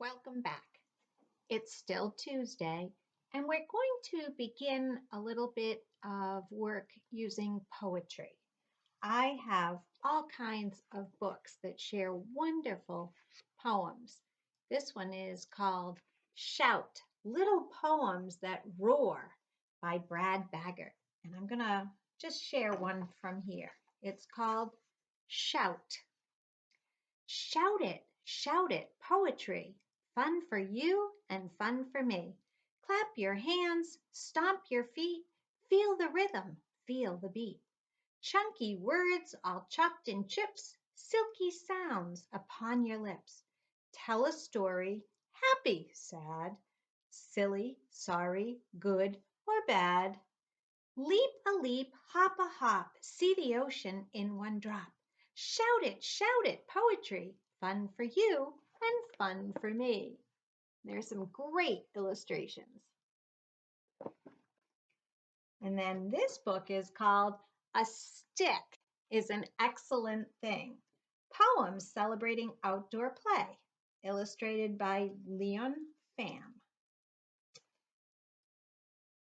Welcome back. It's still Tuesday, and we're going to begin a little bit of work using poetry. I have all kinds of books that share wonderful poems. This one is called Shout, Little Poems That Roar by Brad Baggart. And I'm going to just share one from here. It's called Shout. Shout it, poetry. Fun for you and fun for me. Clap your hands, stomp your feet, feel the rhythm, feel the beat. Chunky words all chopped in chips, silky sounds upon your lips. Tell a story, happy, sad, silly, sorry, good, or bad. Leap a leap, hop a hop, see the ocean in one drop. Shout it, poetry, fun for you and fun for me. There's some great illustrations. And then this book is called A Stick is an Excellent Thing. Poems celebrating outdoor play, illustrated by Leon Pham.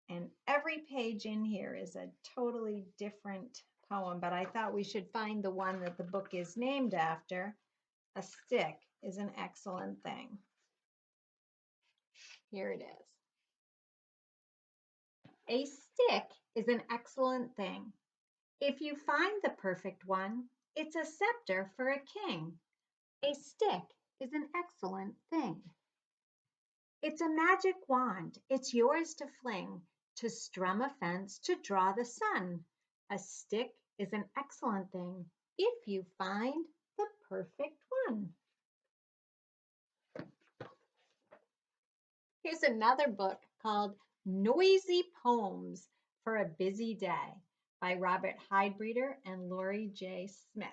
And every page in here is a totally different poem, but I thought we should find the one that the book is named after. A stick is an excellent thing. Here it is. A stick is an excellent thing. If you find the perfect one, it's a scepter for a king. A stick is an excellent thing. It's a magic wand. It's yours to fling, to strum a fence, to draw the sun. A stick is an excellent thing if you find the perfect one. Here's another book called Noisy Poems for a Busy Day by Robert Heidbreder and Laurie J. Smith.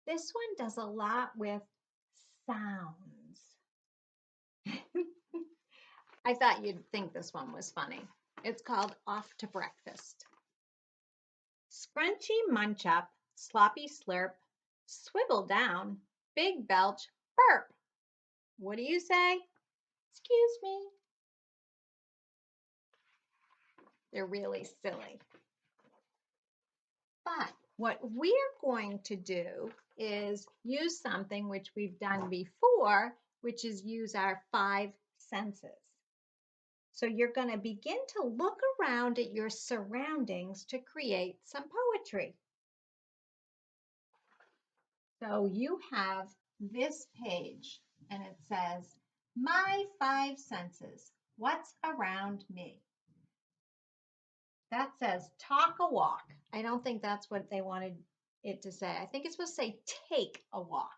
This one does a lot with sounds. I thought you'd think this one was funny. It's called Off to Breakfast. Scrunchy munch up, sloppy slurp, swivel down, big belch, burp. What do you say? Excuse me. They're really silly. But what we're going to do is use something which we've done before, which is use our 5 senses. So you're going to begin to look around at your surroundings to create some poetry. So you have this page and it says, My 5 senses, what's around me? That says talk a walk. I don't think that's what they wanted it to say. I think it's supposed to say take a walk.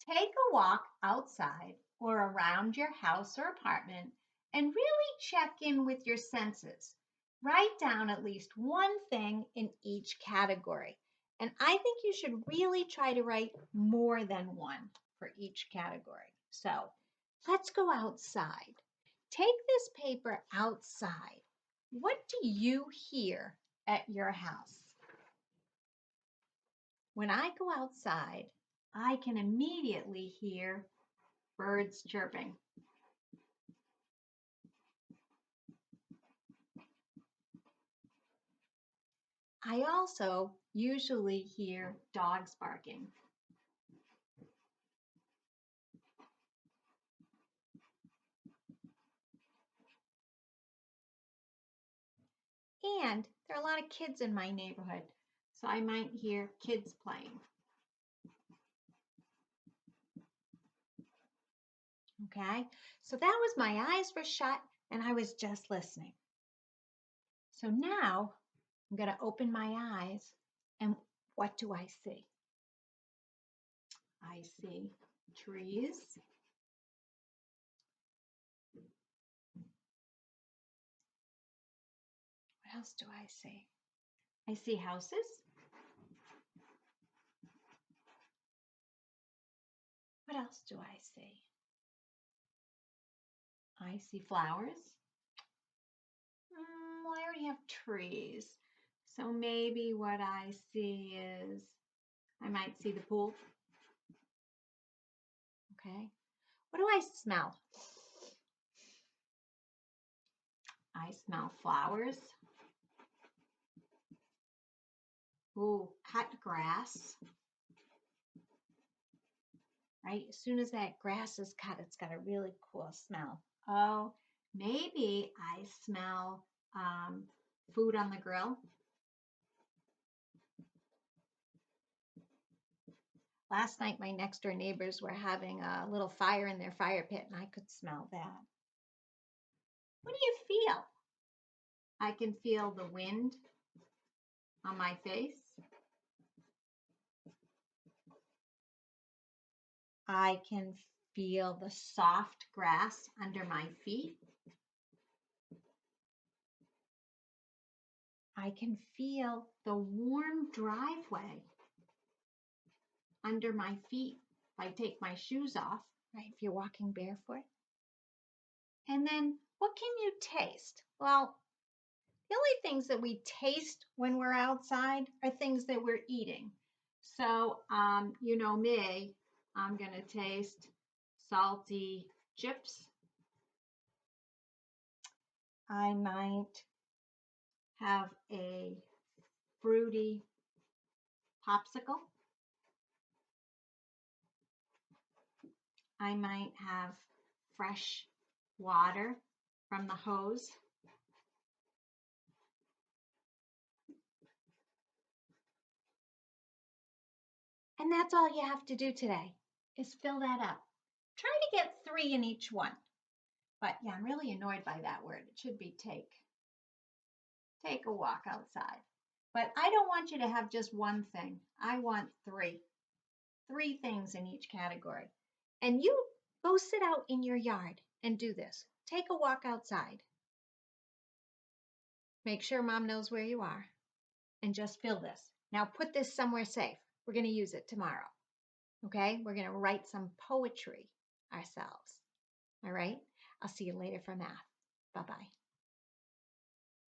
Take a walk outside or around your house or apartment and really check in with your senses. Write down at least one thing in each category. And I think you should really try to write more than one for each category. So let's go outside. Take this paper outside. What do you hear at your house? When I go outside, I can immediately hear birds chirping. I also usually hear dogs barking. And there are a lot of kids in my neighborhood, so I might hear kids playing. Okay, so that was my eyes were shut and I was just listening. So now I'm going to open my eyes and what do I see? I see trees. What else do I see? I see houses. What else do I see? I see flowers. Well, I already have trees. So maybe what I see is I might see the pool. Okay. What do I smell? I smell flowers. Ooh, cut grass. Right? As soon as that grass is cut, it's got a really cool smell. Oh, maybe I smell food on the grill. Last night, my next door neighbors were having a little fire in their fire pit, and I could smell that. What do you feel? I can feel the wind on my face. I can feel the soft grass under my feet. I can feel the warm driveway under my feet if I take my shoes off, right? If you're walking barefoot. And then what can you taste? Well, the only things that we taste when we're outside are things that we're eating. So, you know me, I'm going to taste salty chips. I might have a fruity popsicle. I might have fresh water from the hose. And that's all you have to do today is fill that up. Try to get 3 in each one. But yeah, I'm really annoyed by that word. It should be take. Take a walk outside. But I don't want you to have just one thing. I want 3. 3 things in each category. And you go sit out in your yard and do this. Take a walk outside. Make sure mom knows where you are. And just fill this. Now put this somewhere safe. We're going to use it tomorrow. Okay? We're going to write some poetry ourselves. All right? I'll see you later for math. Bye-bye.